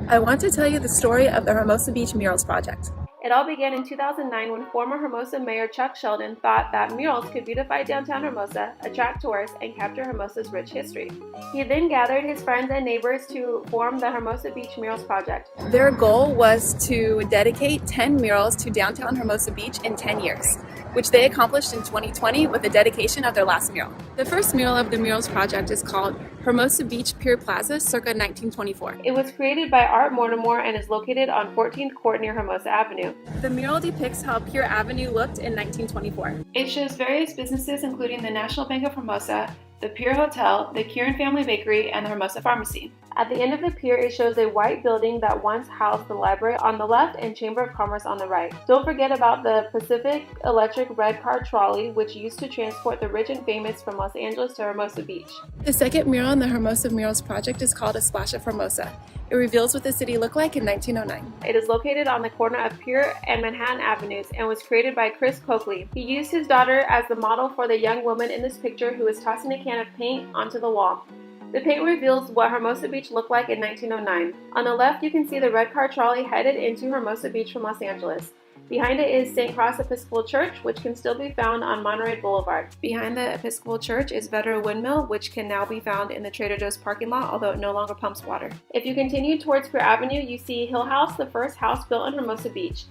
I want to tell you the story of the Hermosa Beach Murals Project. It all began in 2009 when former Hermosa Mayor Chuck Sheldon thought that murals could beautify downtown Hermosa, attract tourists, and capture Hermosa's rich history. He then gathered his friends and neighbors to form the Hermosa Beach Murals Project. Their goal was to dedicate 10 murals to downtown Hermosa Beach in 10 years, which they accomplished in 2020 with the dedication of their last mural. The first mural of the Murals Project is called Hermosa Beach Pier Plaza, circa 1924. It was created by Art Mortimer and is located on 14th Court near Hermosa Avenue. The mural depicts how Pier Avenue looked in 1924. It shows various businesses including the National Bank of Hermosa, the Pier Hotel, the Kieran Family Bakery, and the Hermosa Pharmacy. At the end of the pier, it shows a white building that once housed the library on the left and Chamber of Commerce on the right. Don't forget about the Pacific Electric red car trolley, which used to transport the rich and famous from Los Angeles to Hermosa Beach. The second mural in the Hermosa Murals Project is called A Splash of Hermosa. It reveals what the city looked like in 1909. It is located on the corner of Pier and Manhattan Avenues and was created by Chris Coakley. He used his daughter as the model for the young woman in this picture who is tossing a can of paint onto the wall. The paint reveals what Hermosa Beach looked like in 1909. On the left, you can see the red car trolley headed into Hermosa Beach from Los Angeles. Behind it is St. Cross Episcopal Church, which can still be found on Monterey Boulevard. Behind the Episcopal Church is Veteran Windmill, which can now be found in the Trader Joe's parking lot, although it no longer pumps water. If you continue towards Pier Avenue, you see Hill House, the first house built on Hermosa Beach.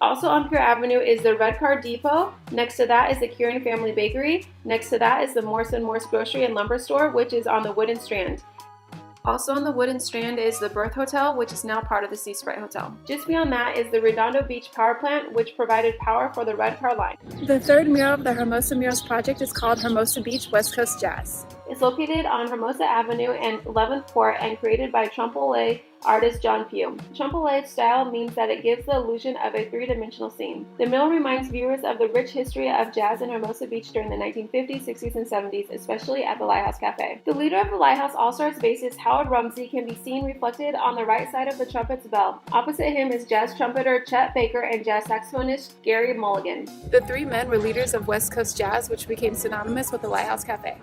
Also on Pier Avenue is the Red Car Depot. Next to that is the Kieran Family Bakery. Next to that is the Morse & Morse Grocery and Lumber Store, which is on the Wooden Strand. Also on the Wooden Strand is the Birth Hotel, which is now part of the Sea Sprite Hotel. Just beyond that is the Redondo Beach Power Plant, which provided power for the Red Car line. The third mural of the Hermosa Murals Project is called Hermosa Beach West Coast Jazz. It's located on Hermosa Avenue and 11th Court and created by Trompe-l'oeil artist John Pugh. Trompe-l'oeil style means that it gives the illusion of a three-dimensional scene. The mural reminds viewers of the rich history of jazz in Hermosa Beach during the 1950s, 60s, and 70s, especially at the Lighthouse Cafe. The leader of the Lighthouse All-Stars bassist Howard Rumsey can be seen reflected on the right side of the trumpet's bell. Opposite him is jazz trumpeter Chet Baker and jazz saxophonist Gary Mulligan. The three men were leaders of West Coast jazz, which became synonymous with the Lighthouse Cafe.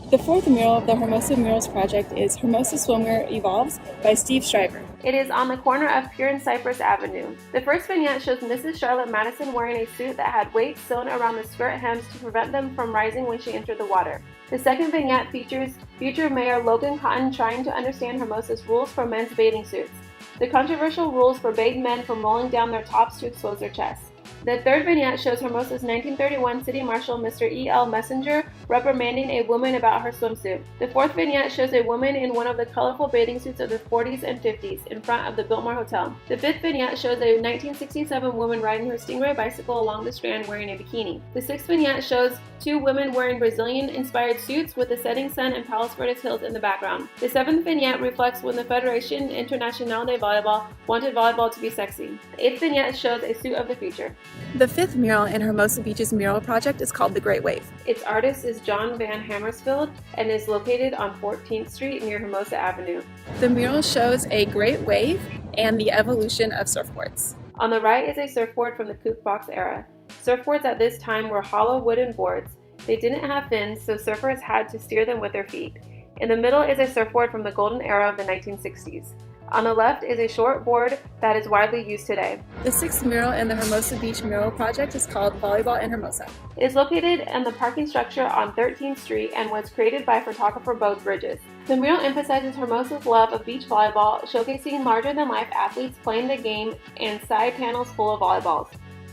The fourth mural of the Hermosa Murals Project is Hermosa Swimwear Evolves by Steve Shriver. It is on the corner of Pier and Cypress Avenue. The first vignette shows Mrs. Charlotte Madison wearing a suit that had weights sewn around the skirt hems to prevent them from rising when she entered the water. The second vignette features future Mayor Logan Cotton trying to understand Hermosa's rules for men's bathing suits. The controversial rules forbade men from rolling down their tops to expose their chests. The third vignette shows Hermosa's 1931 City Marshal Mr. E.L. Messenger reprimanding a woman about her swimsuit. The fourth vignette shows a woman in one of the colorful bathing suits of the 40s and 50s in front of the Biltmore Hotel. The fifth vignette shows a 1967 woman riding her Stingray bicycle along the Strand wearing a bikini. The sixth vignette shows two women wearing Brazilian-inspired suits with the setting sun and Palos Verdes hills in the background. The seventh vignette reflects when the Federation Internationale de Volleyball wanted volleyball to be sexy. The eighth vignette shows a suit of the future. The fifth mural in Hermosa Beach's mural project is called The Great Wave. Its artist is John Van Hammersfield and is located on 14th Street near Hermosa Avenue. The mural shows a great wave and the evolution of surfboards. On the right is a surfboard from the kook box era. Surfboards at this time were hollow wooden boards. They didn't have fins, so surfers had to steer them with their feet. In the middle is a surfboard from the golden era of the 1960s. On the left is a short board that is widely used today. The sixth mural in the Hermosa Beach Mural Project is called Volleyball in Hermosa. It is located in the parking structure on 13th Street and was created by photographer Bo Bridges. The mural emphasizes Hermosa's love of beach volleyball, showcasing larger-than-life athletes playing the game and side panels full of volleyballs.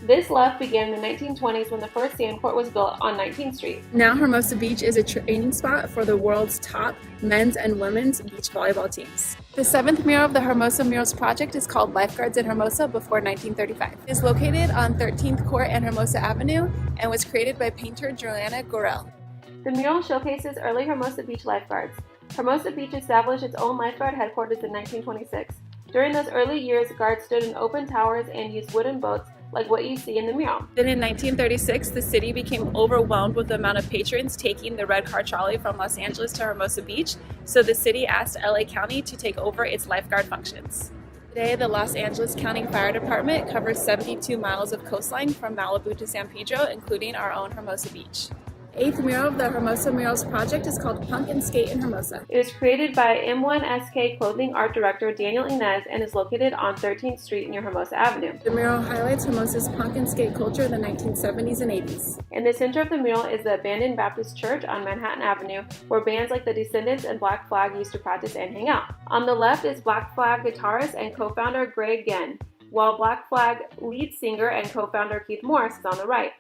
This love began in the 1920s when the first sand court was built on 19th Street. Now Hermosa Beach is a training spot for the world's top men's and women's beach volleyball teams. The seventh mural of the Hermosa Murals Project is called Lifeguards in Hermosa before 1935. It is located on 13th Court and Hermosa Avenue and was created by painter Juliana Gorel. The mural showcases early Hermosa Beach lifeguards. Hermosa Beach established its own lifeguard headquarters in 1926. During those early years, guards stood in open towers and used wooden boats like what you see in the mural. Then in 1936, the city became overwhelmed with the amount of patrons taking the red car trolley from Los Angeles to Hermosa Beach, so the city asked LA County to take over its lifeguard functions. Today, the Los Angeles County Fire Department covers 72 miles of coastline from Malibu to San Pedro, including our own Hermosa Beach. 8th mural of the Hermosa Murals Project is called Punk and Skate in Hermosa. It was created by M1SK clothing art director Daniel Inez and is located on 13th Street near Hermosa Avenue. The mural highlights Hermosa's punk and skate culture in the 1970s and 80s. In the center of the mural is the abandoned Baptist Church on Manhattan Avenue, where bands like the Descendants and Black Flag used to practice and hang out. On the left is Black Flag guitarist and co-founder Greg Genn, while Black Flag lead singer and co-founder Keith Morris is on the right.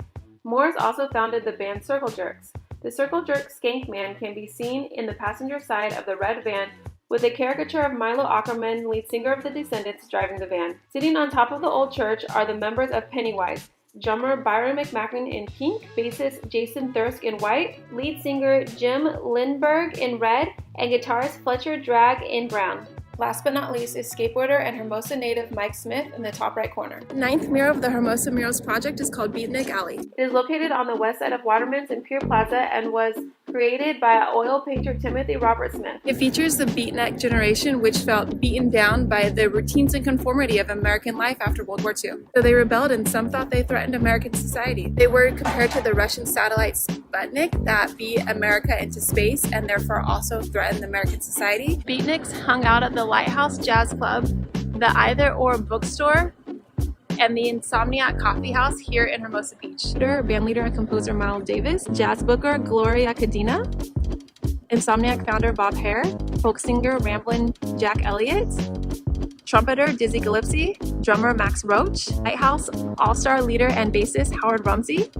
Morris also founded the band Circle Jerks. The Circle Jerk Skank Man can be seen in the passenger side of the red van with a caricature of Milo Ackerman, lead singer of the Descendants, driving the van. Sitting on top of the old church are the members of Pennywise, drummer Byron McMacken in pink, bassist Jason Thirsk in white, lead singer Jim Lindberg in red, and guitarist Fletcher Dragg in brown. Last but not least is skateboarder and Hermosa native Mike Smith in the top right corner. The 9th mural of the Hermosa Murals Project is called Beatnik Alley. It is located on the west side of Waterman's and Pier Plaza and was created by oil painter Timothy Robert Smith. It features the beatnik generation, which felt beaten down by the routines and conformity of American life after World War II. So they rebelled, and some thought they threatened American society. They were compared to the Russian satellite Sputnik that beat America into space and therefore also threatened American society. Beatniks hung out at the Lighthouse Jazz Club, the Either Or Bookstore, and the Insomniac Coffee House here in Hermosa Beach. Bandleader and composer Miles Davis, jazz booker Gloria Cadena, Insomniac founder Bob Hare, folk singer Ramblin' Jack Elliott, trumpeter Dizzy Gillespie, drummer Max Roach, Lighthouse all-star leader and bassist Howard Rumsey,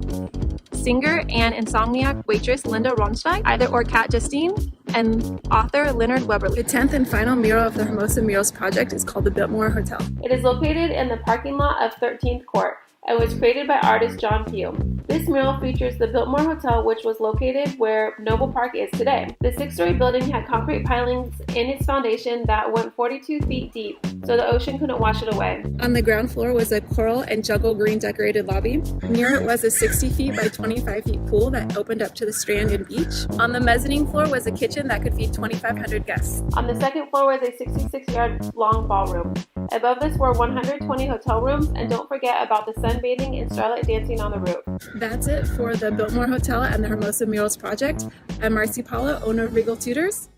singer and Insomniac waitress Linda Ronstein, Either Or Kat Justine, and author Leonard Weberly. The 10th and final mural of the Hermosa Murals Project is called the Biltmore Hotel. It is located in the parking lot of 13th Court and was created by artist John Pugh. This mural features the Biltmore Hotel, which was located where Noble Park is today. The 6-story building had concrete pilings in its foundation that went 42 feet deep, so the ocean couldn't wash it away. On the ground floor was a coral and juggle green decorated lobby. Near it was a 60 feet by 25 feet pool that opened up to the strand and beach. On the mezzanine floor was a kitchen that could feed 2,500 guests. On the second floor was a 66-yard long ballroom. Above this were 120 hotel rooms, and don't forget about the sunbathing and starlight dancing on the roof. That's it for the Biltmore Hotel and the Hermosa Murals Project. I'm Marcy Paula, owner of Regal Tutors.